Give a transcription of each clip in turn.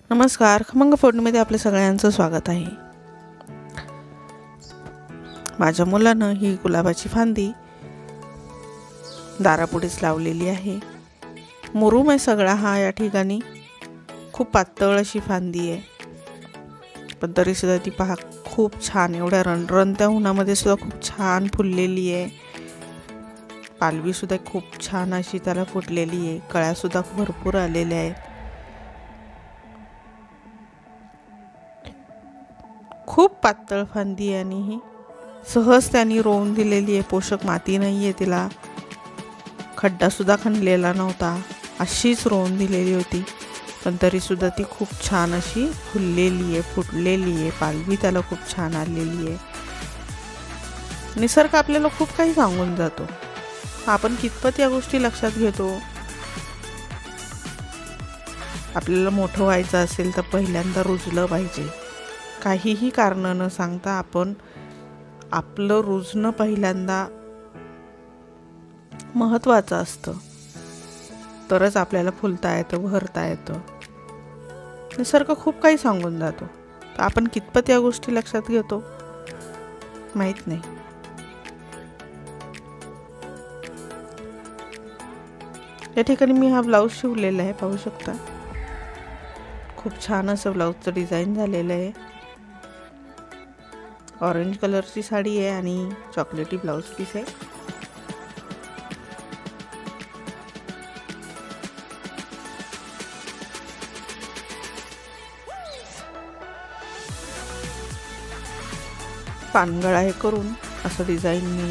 नमस्कार, खमंग फोडणीमध्ये आपल्या सगळ्यांचं स्वागत आहे। माझ्या मुलानं ही गुलाबाची फांदी दारापुढेच लावलेली आहे। मुरुम आहे सगळा हा या ठिकाणी, खूप पातळ अशी फांदी आहे, पण तरी सुद्धा ती पहा खूप छान, एवढ्या रणरणत्या उन्हामध्ये सुद्धा खूप छान फुललेली आहे। पालवी सुद्धा खूप छान अशी त्याला फुटलेली आहे, कळ्या सुद्धा भरपूर आलेल्या आहेत। खूप पातळ फांदी आहे आणि ही सहज त्यांनी रोवून दिलेली आहे। पोषक माती नाही आहे, तिला खड्डा सुद्धा खणलेला नव्हता, अशीच रोवून दिलेली होती, पण तरी सुद्धा ती खूप छान अशी फुललेली आहे, फुटलेली आहे। पालवी त्याला खूप छान आलेली आहे। निसर्ग आपल्याला खूप काही सांगून जातो, आपण कितपत या गोष्टी लक्षात घेतो। आपल्याला मोठं व्हायचं असेल तर पहिल्यांदा रुजलं पाहिजे, काहीही कारण न सांगता आपण आपलं रुजणं पहिल्यांदा महत्त्वाचं असतं, तरच आपल्याला फुलता येतं, भरता येतं। निसर्ग खूप काही सांगून जातो, तर आपण कितपत या गोष्टी लक्षात घेतो माहित नाही। या ठिकाणी मी हा ब्लाऊज शिवलेला आहे, पाहू शकता। खूप छान असं ब्लाऊजचं डिझाईन झालेलं आहे। ऑरेंज कलरची साडी आहे आणि चॉकलेटी ब्लाउज पीस आहे। पानगळा हे करून असं डिझाईन मी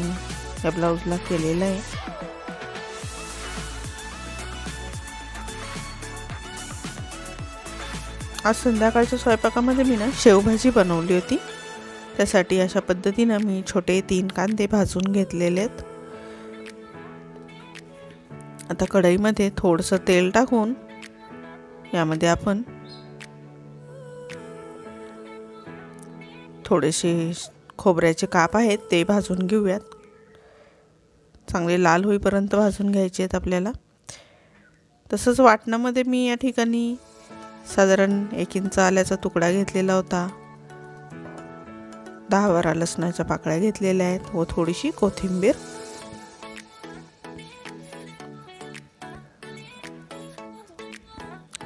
या ब्लाउजला केलेलं आहे। आज संध्याकाळच्या स्वयंपाकामध्ये मी शेवभाजी बनवली होती, त्यासाठी अशा पद्धतीने मी छोटे 3 कांदे भाजून घेतलेले आहेत। आता कढईमध्ये थोडंसं तेल टाकून यामध्ये आपण थोडेसे खोबऱ्याचे काप आहेत ते भाजून घेऊयात। चांगले लाल होईपर्यंत भाजून घ्यायचे आहेत आपल्याला। तसंच वाटणामध्ये मी या ठिकाणी साधारण 1 इंच आल्याचा तुकडा घेतलेला होता, 10-12 लसणाच्या पाकळ्या घेतलेल्या आहेत व थोडीशी कोथिंबीर।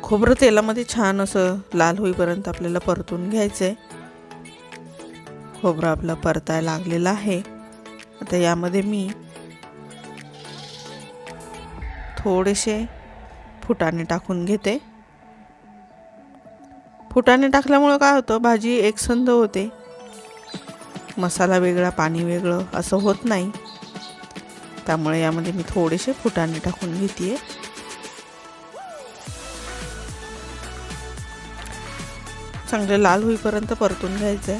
खोबरं तेलामध्ये छान असं लाल होईपर्यंत आपल्याला परतून घ्यायचंय। खोबरं आपलं परतायला लागलेलं आहे। आता यामध्ये मी थोडेसे फुटाणे टाकून घेते। फुटाणे टाकल्यामुळे काय होतं, भाजी एकसंध होते, मसाला वेगळा पाणी वेगळं असं होत नाही, त्यामुळे यामध्ये मी थोडेसे फुटाणे टाकून घेते। चांगले लाल होईपर्यंत परतून घ्यायचंय।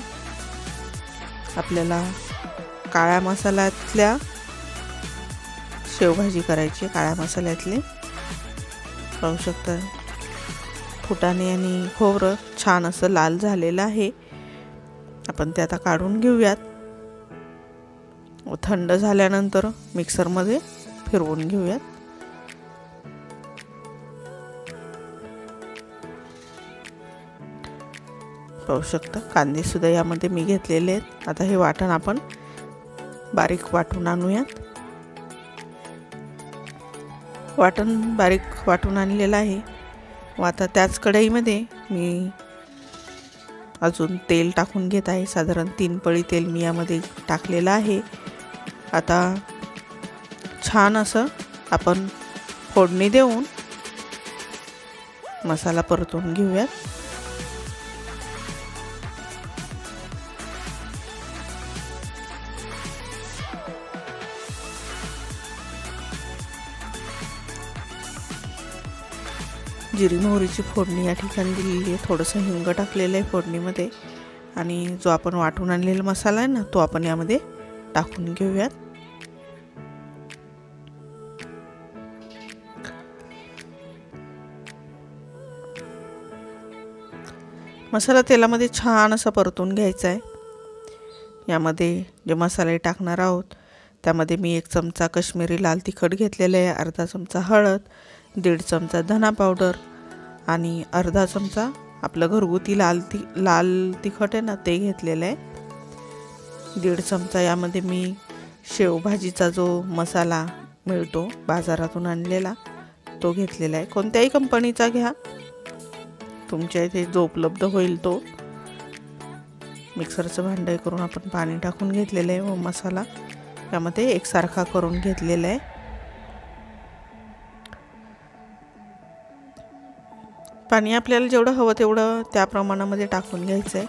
आपल्याला काळ्या मसाल्यातल्या शेवभाजी करायची, काळ्या मसाल्यातले। पाहू शकता फुटाणे आणि खोबरं छान असं लाल झालेलं आहे। आपण ते आता काढून घेऊयात व थंड झाल्यानंतर मिक्सरमध्ये फिरवून घेऊयात। पाहू शकता कांदे सुद्धा यामध्ये मी घेतलेले आहेत। आता हे वाटण आपण बारीक वाटून आणूयात। वाटण बारीक वाटून आणलेलं आहे व आता त्याच कढईमध्ये मी अजून तेल टाकून घेत आहे। साधारण 3 पळी तेल मी यामध्ये टाकलेलं आहे। आता छान असं आपण फोडणी देऊन मसाला परतून घेऊयात। जिरी मोहरीची फोडणी या ठिकाणी दिलेली आहे, थोडंसं हिंग टाकलेलं आहे फोडणीमध्ये आणि जो आपण वाटून आणलेला मसाला आहे ना, तो आपण यामध्ये टाकून घेऊयात। मसाला तेलामध्ये छान असा परतून घ्यायचा आहे। यामध्ये जे मसाले टाकणार आहोत त्यामध्ये मी 1 चमचा काश्मीरी लाल तिखट घेतलेले आहे, अर्धा चमचा हळद, 1.5 चमचा धना पावडर आणि अर्धा चमचा आपलं घरगुती लाल तिखट आहे ना ते घेतलेलं आहे. 1.5 चमचा यामध्ये मी शेवभाजीचा जो मसाला मिळतो बाजारातून आणलेला तो घेतलेला आहे. कोणत्याही कंपनीचा घ्या, तुमच्या इथे जो उपलब्ध होईल तो. मिक्सरचं भांडं करून आपण पाणी टाकून घेतलेलं आहे व मसाला यामध्ये एकसारखा करून घेतलेला आहे. पाणी आपल्याला जेवढं हवं तेवढं त्या प्रमाणामध्ये टाकून घ्यायचं आहे.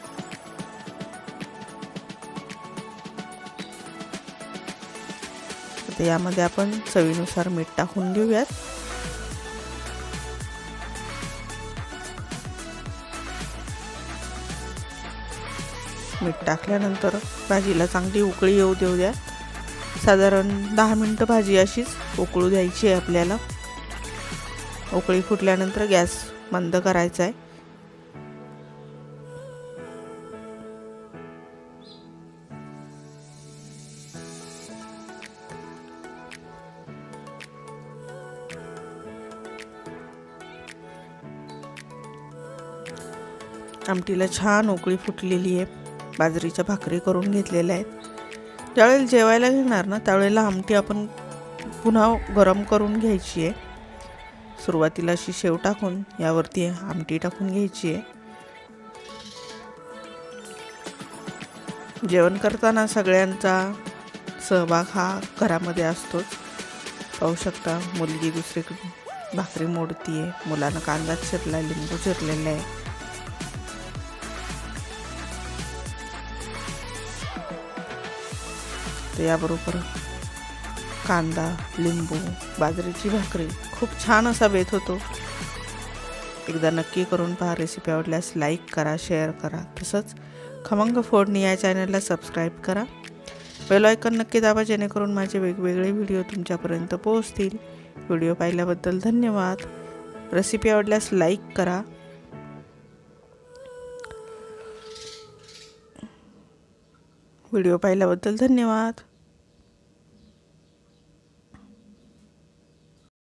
आता यामध्ये आपण चवीनुसार मीठ टाकून घेऊयात. मीठ टाकल्यानंतर भाजीला चांगली उकळी येऊ देऊ द्या. साधारण 10 मिनिटं भाजी अशीच उकळू द्यायची आहे आपल्याला. उकळी फुटल्यानंतर गॅस मंद करायचा आहे. आमटीला छान उकळी फुटलेली आहे. बाजरीच्या भाकरी करून घेतलेल्या आहेत. ज्यावेळेला जेवायला घेणार ना त्यावेळेला आमटी आपण पुन्हा गरम करून घ्यायची आहे. सुरुवातीला अशी शेव टाकून यावरती आमटी टाकून घ्यायची आहे. जेवण करताना सगळ्यांचा सहभाग हा घरामध्ये असतोच. पाहू शकता मुलगी दुसरीकडे भाकरी मोडतीये, मुलांना कांदा चिरला, लिंबू चिरलेला आहे. तर याबरोबर कांदा, लिंबू, बाजरीची भाकरी खूप छान असा बेत होतो. एकदा नक्की करून पहा. रेसिपी आवडल्यास लाईक करा, शेअर करा. तसंच खमंग फोडणी या चॅनलला सबस्क्राईब करा. बेल आयकॉन नक्की दाबा जेणेकरून माझे वेगवेगळे व्हिडिओ तुमच्यापर्यंत पोहोचतील. व्हिडिओ पाहिल्याबद्दल धन्यवाद. रेसिपी आवडल्यास लाईक करा. व्हिडिओ पाहिल्याबद्दल धन्यवाद.